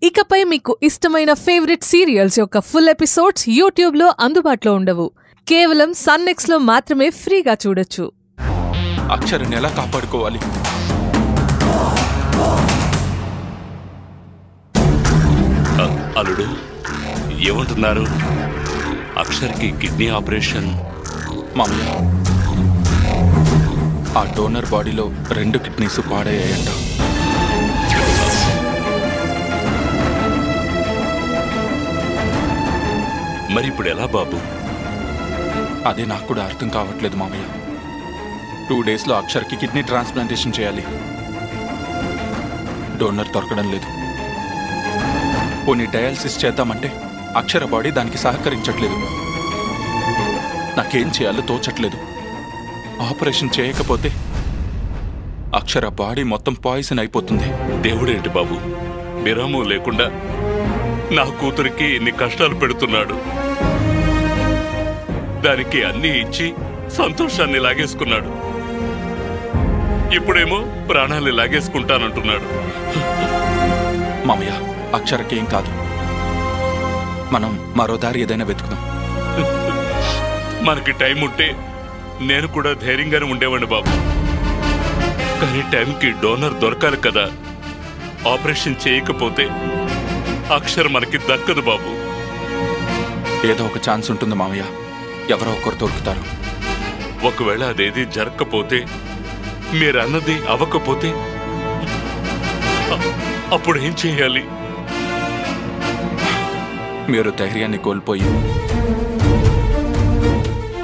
ఇకపై మీకు ఇష్టమైన ఫేవరెట్ సీరియల్స్ యొక్క ఫుల్ ఎపిసోడ్స్ యూట్యూబ్లో అందుబాటులో ఉండవు. కేవలం సన్నెక్స్లో మాత్రమే ఫ్రీగా చూడొచ్చు. అక్షరని ఎలా కాపాడుకోవాలి? అల్లుడు ఏమంటున్నారు? అక్షర్కి కిడ్నీ ఆపరేషన్. మామయ్య, ఆ డోనర్ బాడీలో 2 కిడ్నీస్ పాడయ్యాయంట. మరి ఇప్పుడు ఎలా బాబు? అదే నాకు కూడా అర్థం కావట్లేదు మామయ్య. 2 డేస్లో అక్షర్కి కిడ్నీ ట్రాన్స్ప్లాంటేషన్ చేయాలి. డోనర్ దొరకడం లేదు. పోనీ డయాలసిస్ చేద్దామంటే అక్షర బాడీ దానికి సహకరించట్లేదు. నాకేం చేయాలో తోచట్లేదు. ఆపరేషన్ చేయకపోతే అక్షర బాడీ మొత్తం పాయిజన్ అయిపోతుంది. దేవుడేంటి బాబు, విరామం లేకుండా నా కూతురికి ఇన్ని కష్టాలు పెడుతున్నాడు. దానికి అన్నీ ఇచ్చి సంతోషాన్ని లాగేసుకున్నాడు. ఇప్పుడేమో ప్రాణాన్ని లాగేసుకుంటానంటున్నాడు. మామయ్య, అక్షరకేం కాదు. మనం మరో దారి ఏదైనా వెతుకుదాం. మనకి టైం ఉంటే నేను కూడా ధైర్యంగానే ఉండేవాడిని బాబు. కానీ టైంకి డోనర్ దొరకాలి కదా. ఆపరేషన్ చేయకపోతే అక్షర్ మనకి దక్కదు బాబు. ఏదో ఒక ఛాన్స్ ఉంటుంది మామయ్య. ఎవరో ఒకరు దొరుకుతారు. ఒకవేళ అదేది జరగకపోతే, మీరన్నది అవ్వకపోతే అప్పుడు ఏం చేయాలి? మీరు ధైర్యాన్ని కోల్పోయి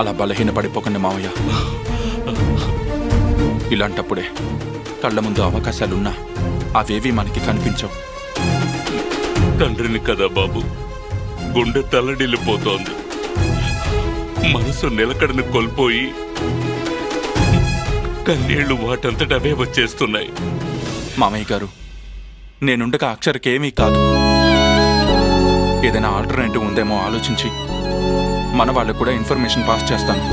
అలా బలహీనపడిపోకండి మామయ్య. ఇలాంటప్పుడే కళ్ళ ముందు అవకాశాలున్నా అవేవి మనకి కనిపించవు. తండ్రిని కదా బాబు, గుండె తల్లడిల్లిపోతోంది. మనసు నిలకడని కోల్పోయి కన్నీళ్లు వాటంతట అవే వచ్చేస్తున్నాయి. మామయ్య గారు, నేనుండగా అక్షరకేమీ కాదు. ఏదైనా ఆల్టర్నేటివ్ ఉందేమో ఆలోచించి మన వాళ్ళకు కూడా ఇన్ఫర్మేషన్ పాస్ చేస్తాను.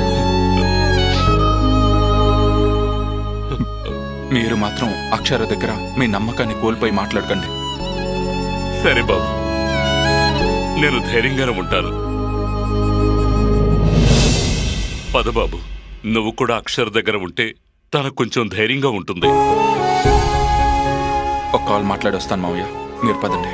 మీరు మాత్రం అక్షర దగ్గర మీ నమ్మకాన్ని కోల్పోయి మాట్లాడకండి. సరే బాబు, నేను ధైర్యంగానే ఉంటాను. పదబాబు, నువ్వు కూడా అక్షర్ దగ్గర ఉంటే తనకు కొంచెం ధైర్యంగా ఉంటుంది. ఒక కాల్ మాట్లాడి వస్తాను మావయ్య, మీరు పదండి.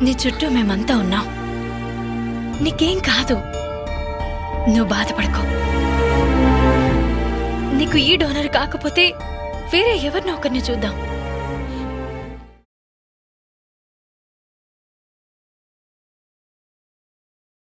నీ చుట్టూ మేమంతా ఉన్నాం. నీకేం కాదు, నువ్వు బాధపడకు. నీకు ఈ డోనర్ కాకపోతే వేరే ఎవరినో ఒకరిని చూద్దాం.